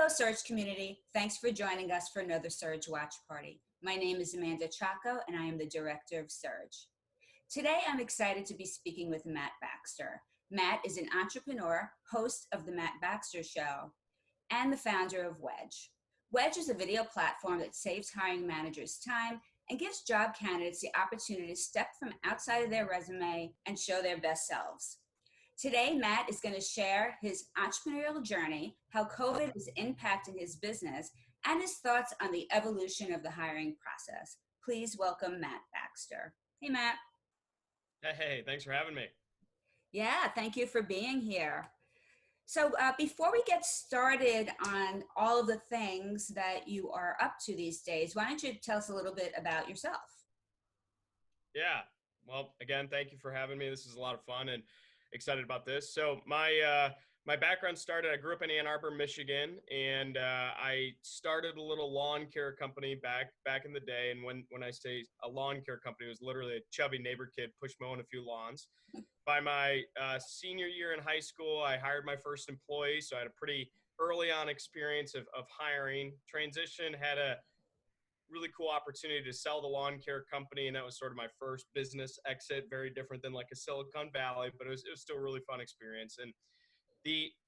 Surge community. Thanks for joining us for another Surge Watch Party. My name is Amanda Chaco, and I am the Director of Surge. Today, I'm excited to be speaking with Matt Baxter. Matt is an entrepreneur, host of The Matt Baxter Show, and the founder of Wedge. Wedge is a video platform that saves hiring managers time and gives job candidates the opportunity to step from outside of their resume and show their best selves. Today, Matt is going to share his entrepreneurial journey, how COVID is impacting his business, and his thoughts on the evolution of the hiring process. Please welcome Matt Baxter. Hey, Matt. Hey, thanks for having me. Yeah, thank you for being here. So before we get started on all of the things that you are up to these days, why don't you tell us a little bit about yourself? Yeah, well, again, thank you for having me. This is a lot of fun and excited about this. So my background started, I grew up in Ann Arbor, Michigan, and I started a little lawn care company back in the day. And when I say a lawn care company, it was literally a chubby neighbor kid push mowing a few lawns. By my senior year in high school, I hired my first employee. So I had a pretty early on experience of hiring. Transition, had a really cool opportunity to sell the lawn care company, and that was sort of my first business exit. Very different than like a Silicon Valley, but it was still a really fun experience. And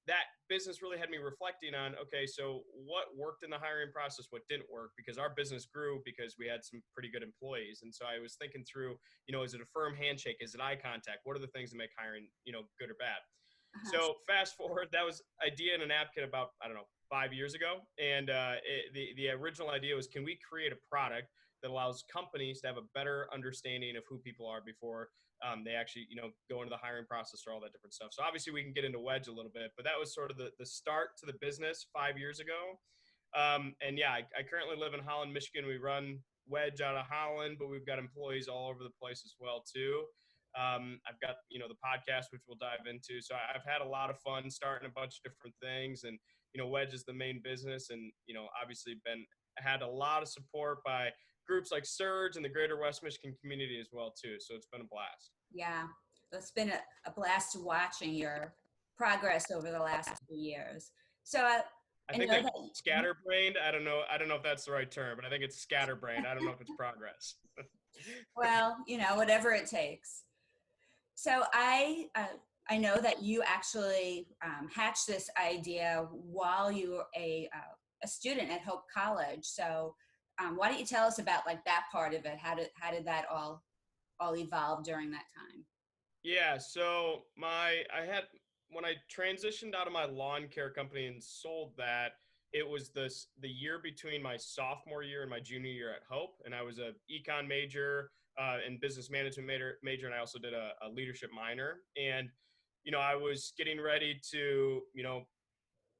that business really had me reflecting on, okay, so what worked in the hiring process, what didn't work, because our business grew because we had some pretty good employees. And so I was thinking through, is it a firm handshake? Is it eye contact? What are the things that make hiring, good or bad? So fast forward, that was idea in a napkin about, I don't know, 5 years ago. And the original idea was, can we create a product that allows companies to have a better understanding of who people are before they actually, go into the hiring process or all that different stuff. So obviously we can get into Wedge a little bit, but that was sort of the start to the business 5 years ago. And yeah, I currently live in Holland, Michigan. We run Wedge out of Holland, but we've got employees all over the place as well too. I've got, the podcast, which we'll dive into. So I've had a lot of fun starting a bunch of different things, and, Wedge is the main business, and, obviously had a lot of support by groups like Surge and the greater West Michigan community as well too. So it's been a blast. Yeah, it's been a blast watching your progress over the last 2 years. So I think scatterbrained. I don't know if that's the right term, but I think it's scatterbrained. I don't know if it's progress. Well, whatever it takes. So I know that you actually hatched this idea while you were a student at Hope College. So why don't you tell us about like that part of it? How did that all evolve during that time? Yeah. So when I transitioned out of my lawn care company and sold that, it was the year between my sophomore year and my junior year at Hope, and I was a econ major and business management major, and I also did a leadership minor. And I was getting ready to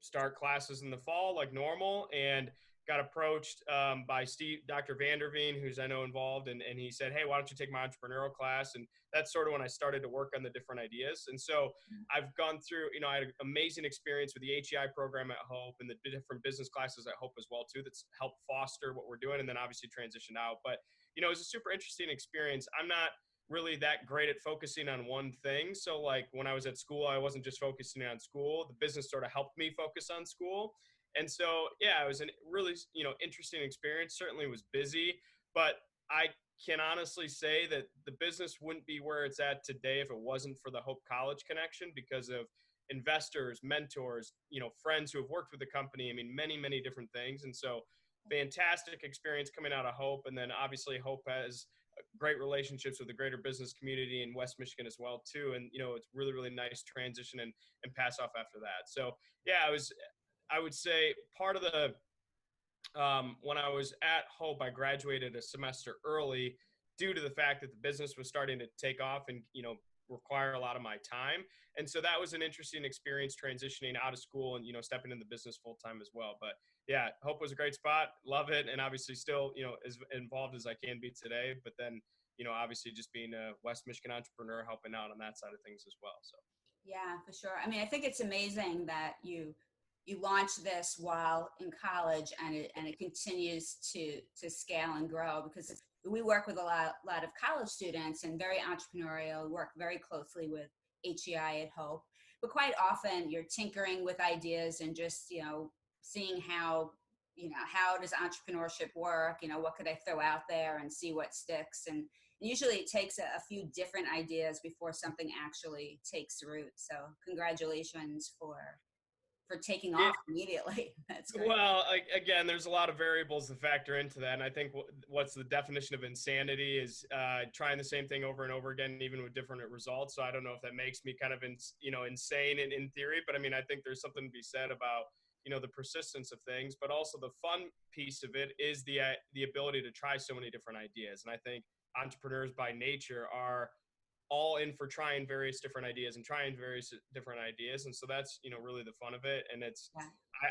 start classes in the fall like normal, and got approached by Dr. Vanderveen, who's I know involved, and he said, hey, why don't you take my entrepreneurial class? And that's sort of when I started to work on the different ideas. And so I've gone through, I had an amazing experience with the HEI program at Hope and the different business classes at Hope as well too, that's helped foster what we're doing, and then obviously transitioned out. But, it was a super interesting experience. I'm not really that great at focusing on one thing. So like when I was at school, I wasn't just focusing on school. The business sort of helped me focus on school. And so, yeah, it was a really, interesting experience. Certainly was busy, but I can honestly say that the business wouldn't be where it's at today if it wasn't for the Hope College connection, because of investors, mentors, friends who have worked with the company. I mean, many, many different things. And so fantastic experience coming out of Hope. And then obviously Hope has great relationships with the greater business community in West Michigan as well too. And, it's really, really nice transition and pass off after that. So yeah, I would say part of the, when I was at Hope, I graduated a semester early due to the fact that the business was starting to take off and, require a lot of my time. And so that was an interesting experience transitioning out of school and, stepping into the business full time as well. But yeah, Hope was a great spot. Love it. And obviously still, as involved as I can be today, but then, obviously just being a West Michigan entrepreneur, helping out on that side of things as well. So. Yeah, for sure. I mean, I think it's amazing that you launched this while in college, and it continues to scale and grow, because we work with a lot of college students and very entrepreneurial, work very closely with HEI at Hope. But quite often you're tinkering with ideas and just, seeing how does entrepreneurship work, what could I throw out there and see what sticks. And usually it takes a few different ideas before something actually takes root. So congratulations for taking Yeah. off immediately. That's great. Well, again, there's a lot of variables to factor into that, and I think what's the definition of insanity is trying the same thing over and over again, even with different results. So I don't know if that makes me kind of insane in theory, but I mean, I think there's something to be said about the persistence of things, but also the fun piece of it is the ability to try so many different ideas, and I think entrepreneurs by nature are all in for trying various different ideas and trying various different ideas. And so that's, really the fun of it. And Yeah.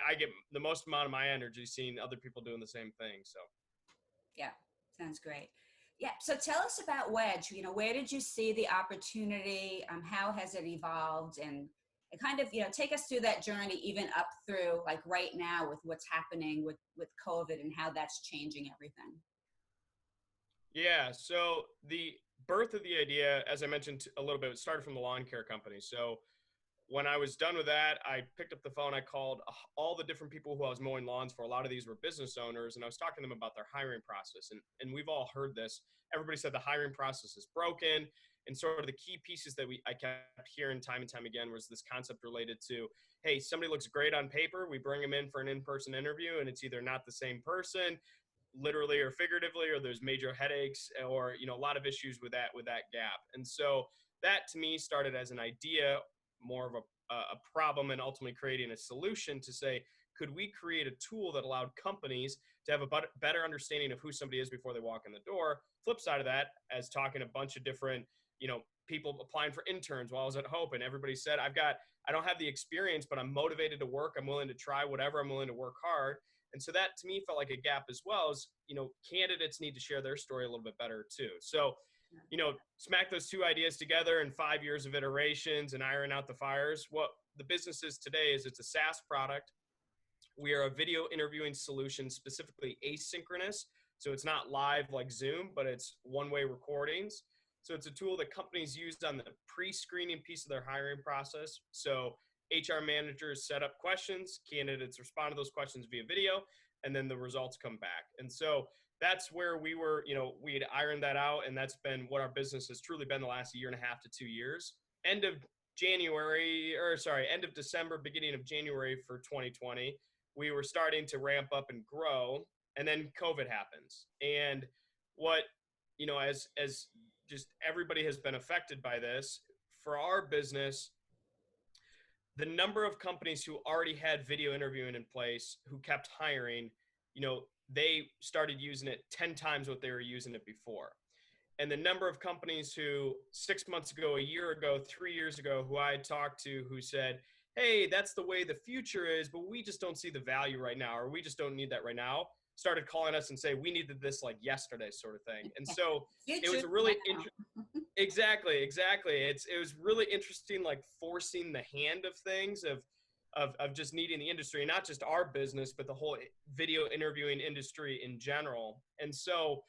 I get the most amount of my energy seeing other people doing the same thing. So, Yeah. Sounds great. Yeah. So tell us about Wedge. Where did you see the opportunity? How has it evolved? And kind of, take us through that journey, even up through like right now with what's happening with COVID and how that's changing everything. yeah. So the birth of the idea, as I mentioned a little bit, it started from the lawn care company. So when I was done with that, I picked up the phone. I called all the different people who I was mowing lawns for. A lot of these were business owners, and I was talking to them about their hiring process. And we've all heard this. Everybody said the hiring process is broken. And sort of the key pieces that I kept hearing time and time again was this concept related to, hey, somebody looks great on paper. We bring them in for an in-person interview, and it's either not the same person, literally or figuratively, or there's major headaches, or a lot of issues with that gap. And so that to me started as an idea, more of a problem, and ultimately creating a solution to say, could we create a tool that allowed companies to have a better understanding of who somebody is before they walk in the door? Flip side of that, as talking a bunch of different people applying for interns while I was at Hope, and everybody said, I don't have the experience, but I'm motivated to work. I'm willing to try whatever. I'm willing to work hard. And so that to me felt like a gap as well. As candidates need to share their story a little bit better too. So smack those two ideas together in 5 years of iterations and iron out the fires. What the business is today is it's a SaaS product. We are a video interviewing solution, specifically asynchronous. So it's not live like Zoom, but it's one-way recordings. So it's a tool that companies use on the pre-screening piece of their hiring process. So HR managers set up questions, candidates respond to those questions via video, and then the results come back. And so that's where we were, we had ironed that out, and that's been what our business has truly been the last 1.5 to 2 years. End of December, beginning of January for 2020, we were starting to ramp up and grow, and then COVID happens. And what, as just everybody has been affected by this, for our business, the number of companies who already had video interviewing in place, who kept hiring, they started using it 10 times what they were using it before. And the number of companies who 6 months ago, a year ago, 3 years ago, who I had talked to, who said, hey, that's the way the future is, but we just don't see the value right now, or we just don't need that right now, started calling us and say, we needed this like yesterday, sort of thing. And so it was a really interesting. Exactly. It was really interesting, like forcing the hand of things, of just needing the industry, not just our business, but the whole video interviewing industry in general. And so,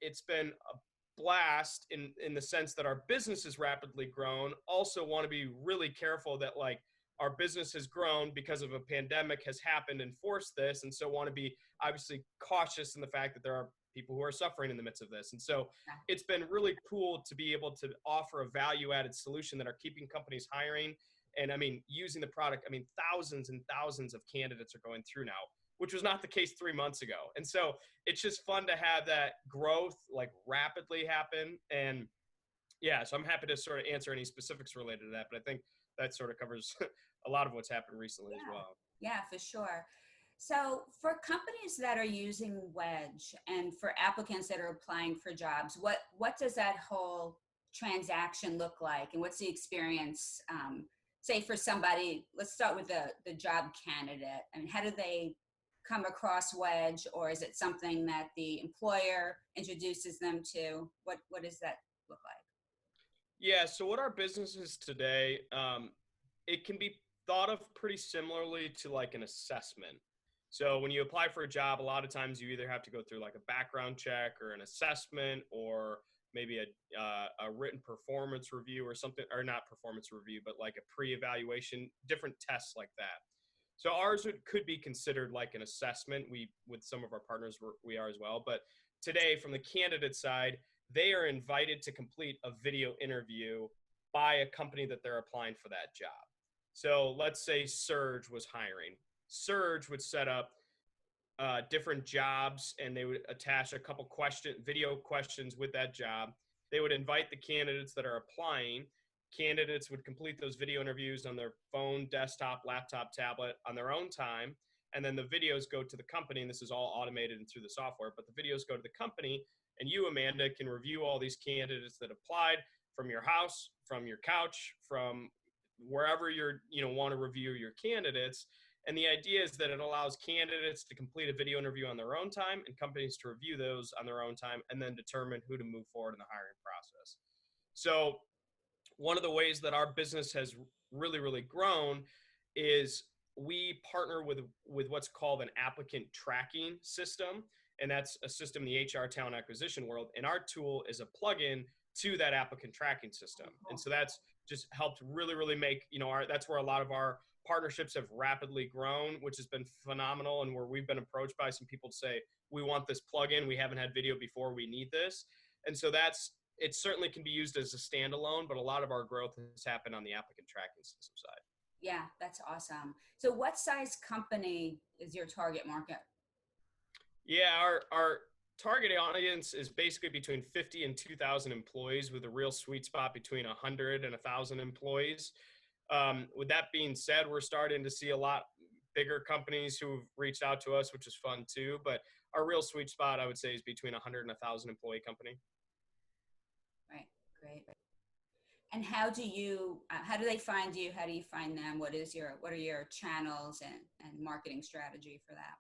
it's been a blast in the sense that our business has rapidly grown. Also want to be really careful that like our business has grown because of a pandemic has happened and forced this. And so want to be obviously cautious in the fact that there are people who are suffering in the midst of this. And so it's been really cool to be able to offer a value added solution that are keeping companies hiring. And I mean, using the product, I mean, thousands and thousands of candidates are going through now, which was not the case 3 months ago. And so it's just fun to have that growth like rapidly happen. And yeah, so I'm happy to sort of answer any specifics related to that, but I think that sort of covers a lot of what's happened recently as well. Yeah, for sure. So for companies that are using Wedge and for applicants that are applying for jobs, what does that whole transaction look like, and what's the experience? Say for somebody, let's start with the job candidate. I mean, how do they come across Wedge, or is it something that the employer introduces them to? What does that look like? Yeah, so what our business is today, it can be thought of pretty similarly to like an assessment. So when you apply for a job, a lot of times you either have to go through like a background check or an assessment, or maybe a written performance review or something, or not performance review, but like a pre-evaluation, different tests like that. So ours could be considered like an assessment. We, with some of our partners, we are as well. But today, from the candidate side, they are invited to complete a video interview by a company that they're applying for that job. So let's say Surge was hiring. Surge would set up different jobs, and they would attach a couple video questions with that job. They would invite the candidates that are applying. Candidates would complete those video interviews on their phone, desktop, laptop, tablet on their own time. And then the videos go to the company, and this is all automated and through the software, but the videos go to the company, and you, Amanda, can review all these candidates that applied from your house, from your couch, from wherever want to review your candidates. And the idea is that it allows candidates to complete a video interview on their own time and companies to review those on their own time and then determine who to move forward in the hiring process. So one of the ways that our business has really, really grown is we partner with what's called an applicant tracking system. And that's a system in the HR talent acquisition world. And our tool is a plugin to that applicant tracking system. And so that's just helped really, really make, that's where a lot of our partnerships have rapidly grown, which has been phenomenal. And where we've been approached by some people to say, we want this plugin. We haven't had video before. We need this. And so it certainly can be used as a standalone, but a lot of our growth has happened on the applicant tracking system side. Yeah, that's awesome. So what size company is your target market? Yeah, our target audience is basically between 50 and 2,000 employees, with a real sweet spot between 100 and 1,000 employees. With that being said, we're starting to see a lot bigger companies who've reached out to us, which is fun too. But our real sweet spot, I would say, is between 100 and 1,000 employee company. Right, great. And how do they find you? How do you find them? What are your channels and marketing strategy for that?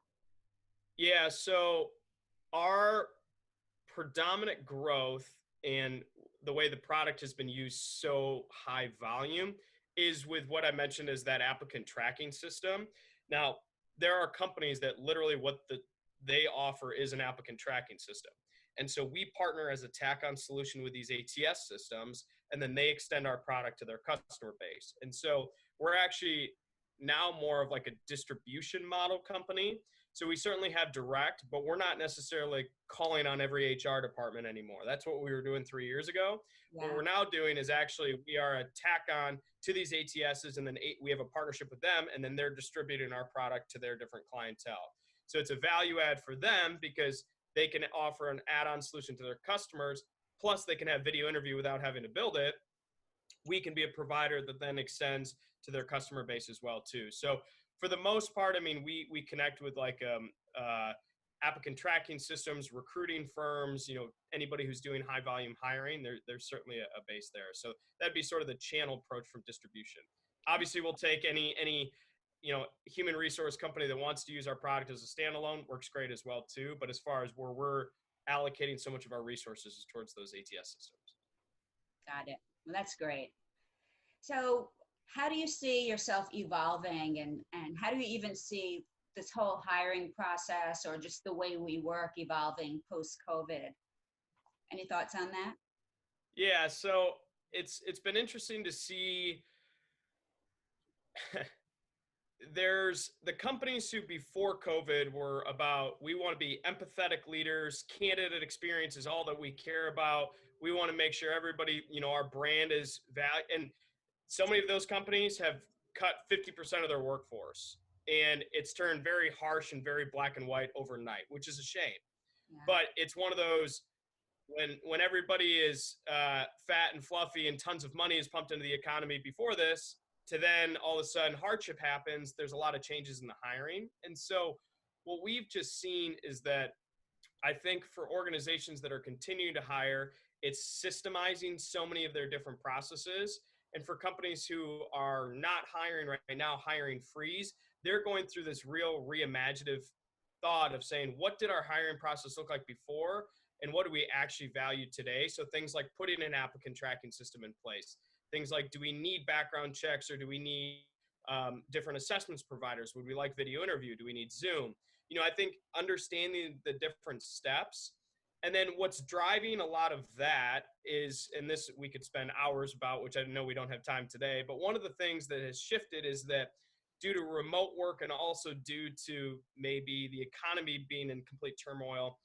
Yeah, so our predominant growth and the way the product has been used so high volume is with what I mentioned as that applicant tracking system. Now, there are companies that literally they offer is an applicant tracking system. And so we partner as a tack-on solution with these ATS systems, and then they extend our product to their customer base. And so we're actually now more of like a distribution model company. So we certainly have direct, but we're not necessarily calling on every HR department anymore. That's what we were doing 3 years ago. Yeah. What we're now doing is actually we are a tack-on to these ATSs, and then we have a partnership with them, and then they're distributing our product to their different clientele. So it's a value add for them because they can offer an add-on solution to their customers, plus they can have video interview without having to build it. We can be a provider that then extends to their customer base as well too. So for the most part, I mean, we connect with like applicant tracking systems, recruiting firms, anybody who's doing high volume hiring, there's certainly a base there. So that'd be sort of the channel approach from distribution. Obviously, we'll take any human resource company that wants to use our product as a standalone, works great as well too. But as far as where we're allocating so much of our resources is towards those ATS systems. Got it. Well, that's great. So how do you see yourself evolving, and how do you even see this whole hiring process or just the way we work evolving post-COVID? Any thoughts on that? Yeah, so it's been interesting to see there's the companies who before COVID were about, we want to be empathetic leaders, candidate experience is all that we care about. We want to make sure everybody, our brand is valued. And so many of those companies have cut 50% of their workforce, and it's turned very harsh and very black and white overnight, which is a shame. Yeah. But it's one of those, when everybody is fat and fluffy and tons of money is pumped into the economy before this, to then all of a sudden hardship happens, there's a lot of changes in the hiring. And so what we've just seen is that I think for organizations that are continuing to hire, it's systemizing so many of their different processes. And for companies who are not hiring right now, hiring freeze, they're going through this real reimaginative thought of saying, what did our hiring process look like before? And what do we actually value today? So things like putting an applicant tracking system in place. Things like, do we need background checks, or do we need different assessments providers? Would we like video interview? Do we need Zoom? I think understanding the different steps. And then what's driving a lot of that is, and this we could spend hours about, which I know we don't have time today, but one of the things that has shifted is that due to remote work and also due to maybe the economy being in complete turmoil,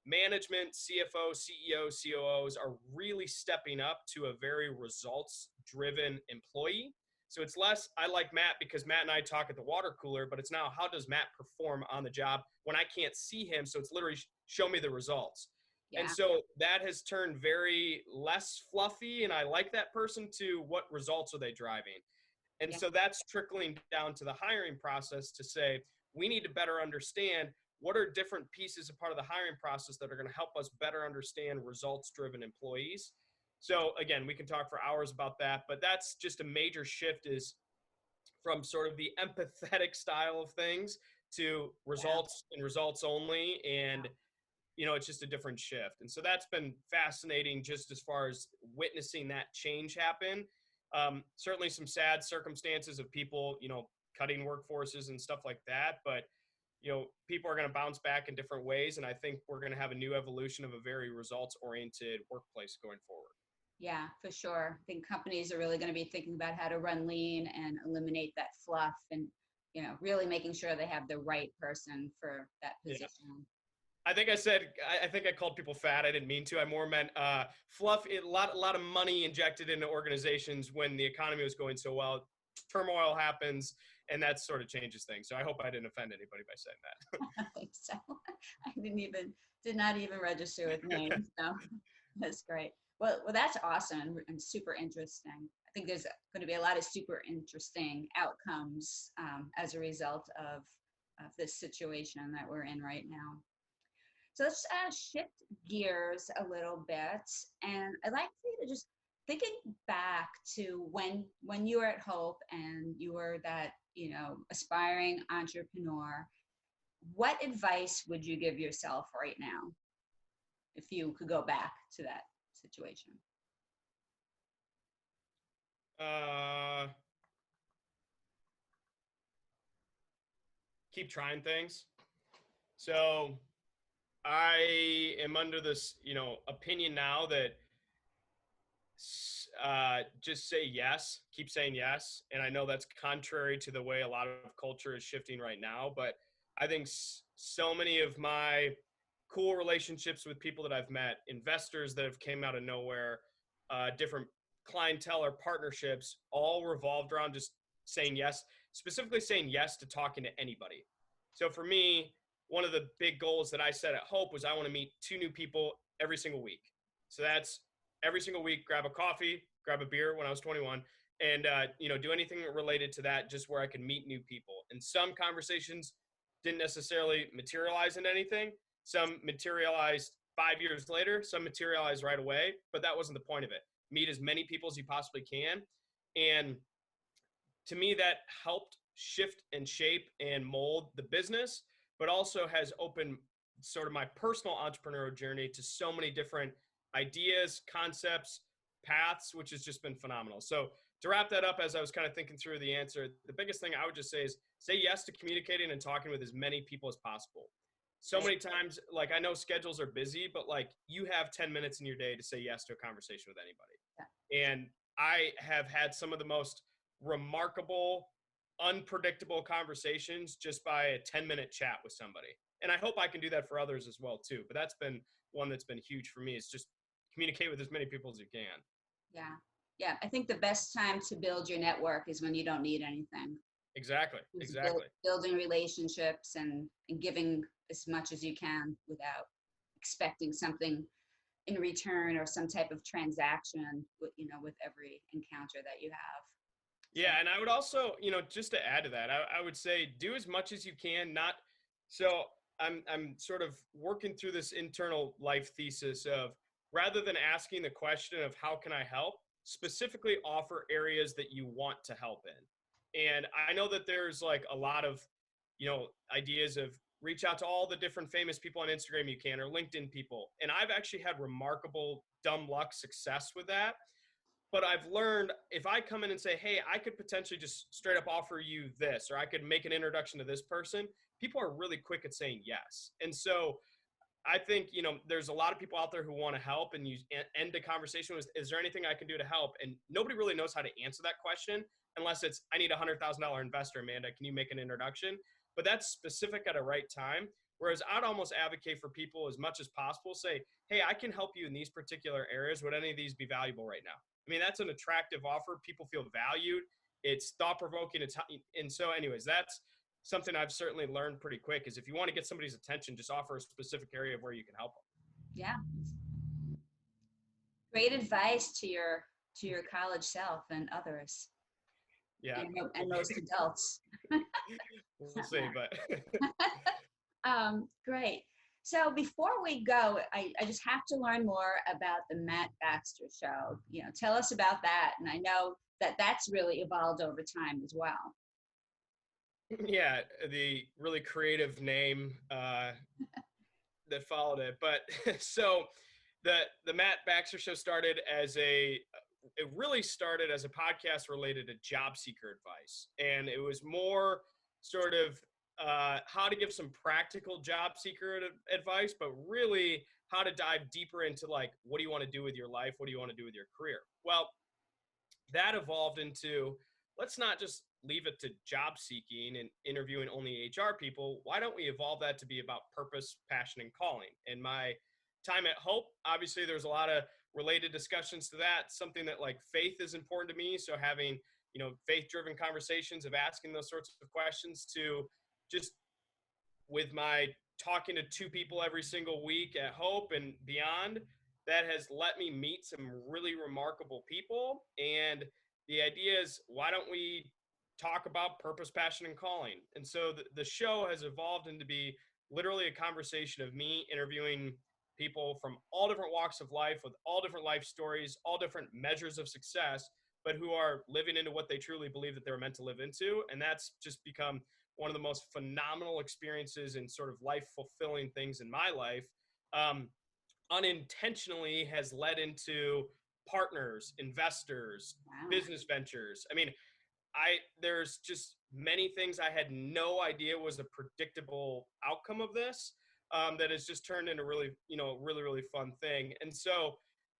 management, CFO, CEO, COOs are really stepping up to a very results driven employee. So it's less, I like Matt because Matt and I talk at the water cooler, but it's now, how does Matt perform on the job when I can't see him? So it's literally show me the results. And Yeah. so that has turned very less fluffy. And I like that person to what results are they driving? And Yeah. so that's trickling down to the hiring process to say, we need to better understand what are different pieces of part of the hiring process that are going to help us better understand results driven employees. So again, we can talk for hours about that, but that's just a major shift, is from sort of the empathetic style of things to Yeah. results and results only. And it's just a different shift. And so that's been fascinating, just as far as witnessing that change happen. Certainly some sad circumstances of people, cutting workforces and stuff like that. But, people are going to bounce back in different ways. And I think we're going to have a new evolution of a very results oriented workplace going forward. Yeah, for sure. I think companies are really going to be thinking about how to run lean and eliminate that fluff and, really making sure they have the right person for that Yeah. position. I think I called people fat. I didn't mean to. I more meant fluff. A lot of money injected into organizations when the economy was going so well. Turmoil happens, and that sort of changes things. So I hope I didn't offend anybody by saying that. I think so. I did not even register with me. So that's great. Well, that's awesome and super interesting. I think there's going to be a lot of super interesting outcomes as a result of this situation that we're in right now. So let's shift gears a little bit, and I'd like for you to just thinking back to when you were at Hope and you were that aspiring entrepreneur. What advice would you give yourself right now if you could go back to that situation? Uh, Keep trying things. So I am under this, opinion now that just say yes, keep saying yes. And I know that's contrary to the way a lot of culture is shifting right now, but I think so many of my cool relationships with people that I've met, investors that have came out of nowhere, different clientele or partnerships, all revolved around just saying yes, specifically saying yes to talking to anybody. So for me, one of the big goals that I set at Hope was I want to meet 2 new people every single week. So that's every single week, grab a coffee, grab a beer when I was 21, and do anything related to that, just where I could meet new people. And some conversations didn't necessarily materialize into anything. Some materialized 5 years later, some materialized right away, but that wasn't the point of it. Meet as many people as you possibly can. And to me, that helped shift and shape and mold the business, but also has opened sort of my personal entrepreneurial journey to so many different ideas, concepts, paths, which has just been phenomenal. So to wrap that up, as I was kind of thinking through the answer, the biggest thing I would just say is say yes to communicating and talking with as many people as possible. So many times, like, I know schedules are busy, but like, you have 10 minutes in your day to say yes to a conversation with anybody. Yeah. And I have had some of the most remarkable, unpredictable conversations just by a 10-minute chat with somebody. And I hope I can do that for others as well too. But that's been one that's been huge for me, is just communicate with as many people as you can. Yeah. Yeah. I think the best time to build your network is when you don't need anything. Exactly. It's Exactly. building relationships and giving as much as you can without expecting something in return or some type of transaction with every encounter that you have. Yeah, and I would also, just to add to that, I would say do as much as you can. Not so I'm sort of working through this internal life thesis of, rather than asking the question of how can I help, specifically offer areas that you want to help in. And I know that there's like a lot of, ideas of reach out to all the different famous people on Instagram you can, or LinkedIn people. And I've actually had remarkable dumb luck success with that. But I've learned, if I come in and say, hey, I could potentially just straight up offer you this, or I could make an introduction to this person, people are really quick at saying yes. And so I think, there's a lot of people out there who want to help, and you end the conversation with, is there anything I can do to help? And nobody really knows how to answer that question unless it's, I need a $100,000 investor, Amanda. Can you make an introduction? But that's specific at a right time. Whereas I'd almost advocate for people as much as possible, say, hey, I can help you in these particular areas. Would any of these be valuable right now? I mean, that's an attractive offer. People feel valued. It's thought-provoking. And so anyways, that's something I've certainly learned pretty quick is if you want to get somebody's attention, just offer a specific area of where you can help them. Yeah. Great advice to your college self and others. Yeah. And most adults. We'll see, but great. So before we go, I just have to learn more about the Matt Baxter Show. Tell us about that. And I know that that's really evolved over time as well. Yeah, the really creative name that followed it. But so the Matt Baxter Show really started as a podcast related to job seeker advice. And it was more sort of how to give some practical job seeker advice, but really how to dive deeper into like, what do you want to do with your life? What do you want to do with your career? Well, that evolved into, let's not just leave it to job seeking and interviewing only HR people. Why don't we evolve that to be about purpose, passion, and calling? And my time at Hope, obviously there's a lot of related discussions to that. Something that like faith is important to me. So having, faith-driven conversations of asking those sorts of questions to just with my talking to 2 people every single week at Hope and beyond, that has let me meet some really remarkable people. And the idea is, why don't we talk about purpose, passion, and calling? And so the show has evolved into be literally a conversation of me interviewing people from all different walks of life with all different life stories, all different measures of success, but who are living into what they truly believe that they're meant to live into. And that's just become one of the most phenomenal experiences and sort of life fulfilling things in my life. Unintentionally has led into partners, investors, Wow. business ventures. I mean, there's just many things I had no idea was a predictable outcome of this, that has just turned into really, really fun thing. And so,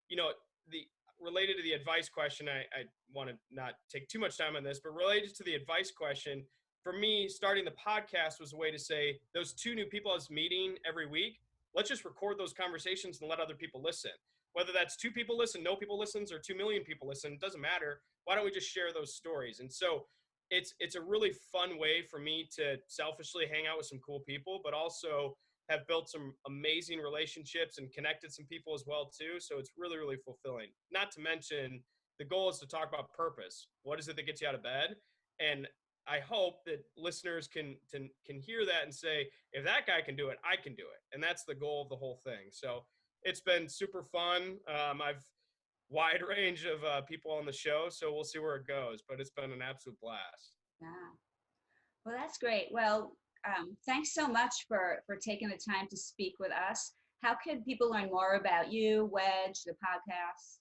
the related to the advice question, I want to not take too much time on this, but related to the advice question, for me, starting the podcast was a way to say, those 2 new people I was meeting every week, let's just record those conversations and let other people listen. Whether that's 2 people listen, no people listens, or 2 million people listen, it doesn't matter. Why don't we just share those stories? And so it's a really fun way for me to selfishly hang out with some cool people, but also have built some amazing relationships and connected some people as well too. So it's really, really fulfilling. Not to mention, the goal is to talk about purpose. What is it that gets you out of bed? And I hope that listeners can hear that and say, if that guy can do it, I can do it. And that's the goal of the whole thing. So it's been super fun. I've wide range of people on the show, so we'll see where it goes, but it's been an absolute blast. Yeah. Well, that's great. Well, thanks so much for taking the time to speak with us. How can people learn more about you, Wedge, the podcast?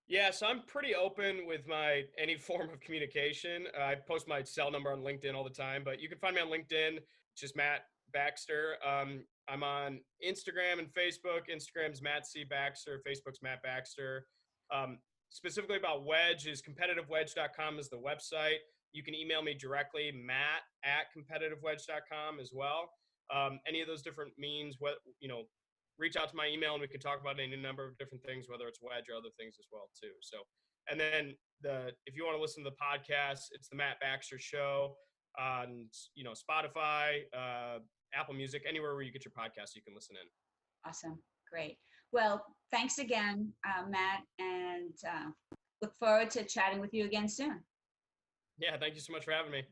Yeah, so I'm pretty open with any form of communication. I post my cell number on LinkedIn all the time, but you can find me on LinkedIn. It's just Matt Baxter. I'm on Instagram and Facebook. Instagram's Matt C. Baxter. Facebook's Matt Baxter. Specifically about Wedge is competitivewedge.com is the website. You can email me directly, matt@competitivewedge.com as well. Any of those different means, reach out to my email and we can talk about any number of different things, whether it's Wedge or other things as well too. So, and then if you want to listen to the podcast, it's the Matt Baxter Show on, Spotify, Apple Music, anywhere where you get your podcast, you can listen in. Awesome. Great. Well, thanks again, Matt, and look forward to chatting with you again soon. Yeah. Thank you so much for having me.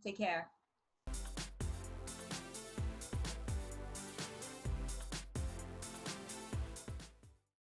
Take care.